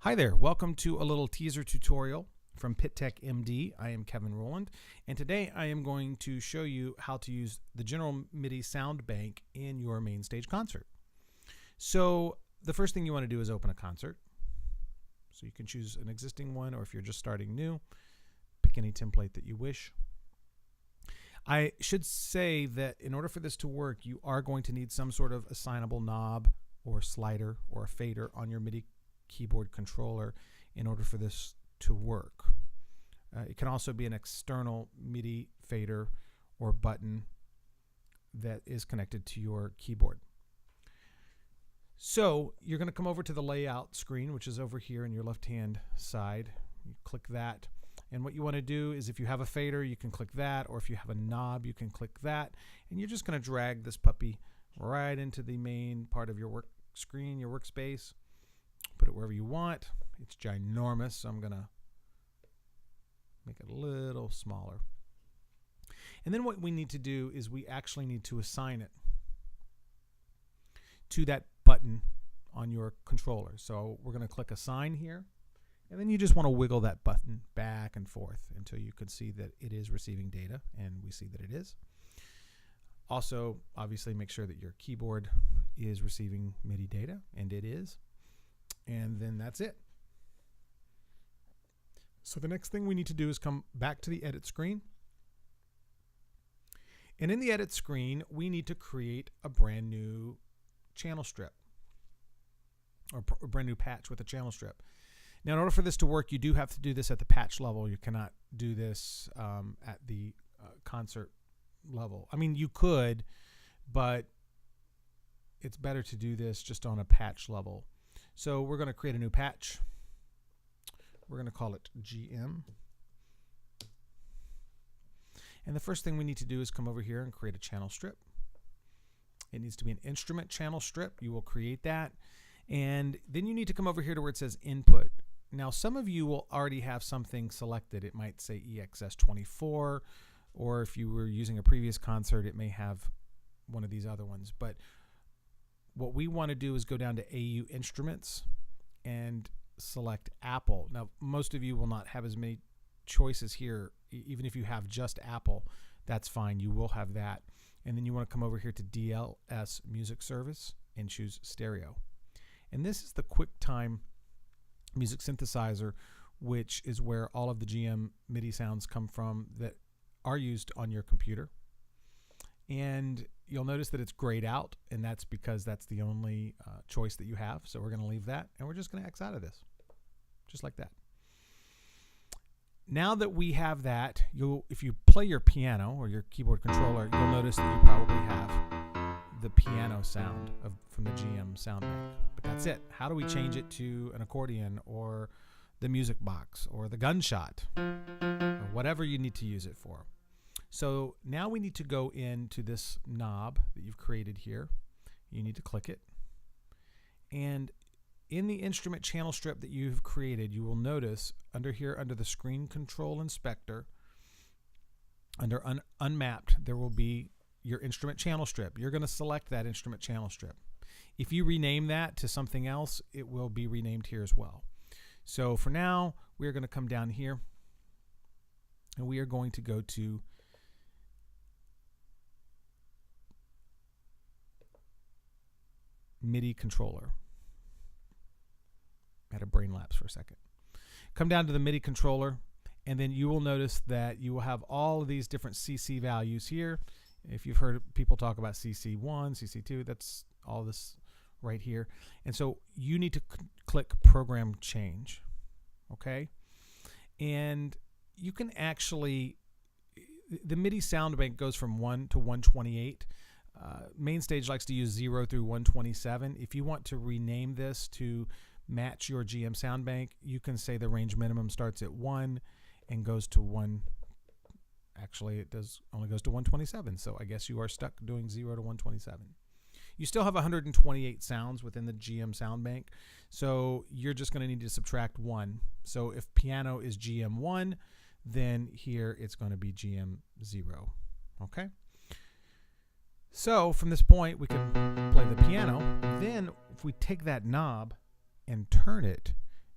Hi there, welcome to a little teaser tutorial from PitTech MD. I am Kevin Rowland, and today I am going to show you how to use the General Midi Sound Bank in your MainStage Concert. So the first thing you want to do is open a concert. So you can choose an existing one, or if you're just starting new, pick any template that you wish. I should say that in order for this to work, you are going to need some sort of assignable knob or slider or a fader on your MIDI keyboard controller in order for this to work. It can also be an external MIDI fader or button that is connected to your keyboard. So you're going to come over to the layout screen, which is over here in your left hand side. You click that, and what you want to do is, if you have a fader, you can click that, or if you have a knob, you can click that, and you're just going to drag this puppy right into the main part of your work screen, your workspace. Put it wherever you want. It's ginormous, so I'm going to make it a little smaller. And then what we need to do is we actually need to assign it to that button on your controller. So we're going to click assign here, and then you just want to wiggle that button back and forth until you can see that it is receiving data, and we see that it is. Also, obviously, make sure that your keyboard is receiving MIDI data, and it is. And then that's it. So the next thing we need to do is come back to the edit screen. And in the edit screen, we need to create a brand new channel strip, or a brand new patch with a channel strip. Now, in order for this to work, you do have to do this at the patch level. You cannot do this at the concert level. I mean, you could, but it's better to do this just on a patch level. So we're going to create a new patch. We're going to call it GM. And the first thing we need to do is come over here and create a channel strip. It needs to be an instrument channel strip. You will create that. And then you need to come over here to where it says input. Now, some of you will already have something selected. It might say EXS24, or if you were using a previous concert, it may have one of these other ones. But what we want to do is go down to AU Instruments and select Apple. Now, most of you will not have as many choices here. Even if you have just Apple, that's fine. You will have that. And then you want to come over here to DLS Music Service and choose Stereo. And this is the QuickTime music synthesizer, which is where all of the GM MIDI sounds come from that are used on your computer. And you'll notice that it's grayed out, and that's because that's the only choice that you have. So we're going to leave that, and we're just going to X out of this, just like that. Now that we have that, if you play your piano or your keyboard controller, you'll notice that you probably have the piano sound from the GM sound bank. But that's it. How do we change it to an accordion or the music box or the gunshot or whatever you need to use it for? So now we need to go into this knob that you've created here. You need to click it. And in the instrument channel strip that you've created, you will notice under here, under the Screen Control Inspector, under Unmapped, there will be your instrument channel strip. You're going to select that instrument channel strip. If you rename that to something else, it will be renamed here as well. So for now, we're going to come down here, and we are going to go to MIDI controller. I had a brain lapse for a second. Come down to the MIDI controller, and then you will notice that you will have all of these different CC values here. If you've heard people talk about CC1, CC2, that's all this right here. And so you need to click Program Change, okay? And you can actually, the MIDI sound bank goes from 1 to 128. MainStage likes to use 0 through 127. If you want to rename this to match your GM sound bank, you can say the range minimum starts at 1 and goes to 1. Actually, it only goes to 127, so I guess you are stuck doing 0 to 127. You still have 128 sounds within the GM sound bank, so you're just going to need to subtract 1. So if piano is GM1, then here it's going to be GM0. Okay? So from this point, we can play the piano. Then if we take that knob and turn it,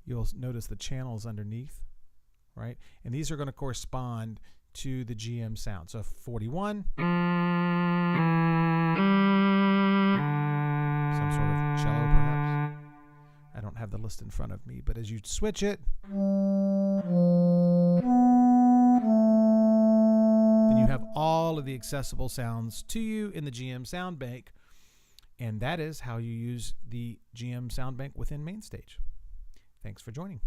you'll notice the channels underneath, right? And these are going to correspond to the GM sound. So 41, some sort of cello perhaps. I don't have the list in front of me, but as you switch it, then you have all of the accessible sounds to you in the GM sound bank. And that is how you use the GM sound bank within MainStage. Thanks for joining.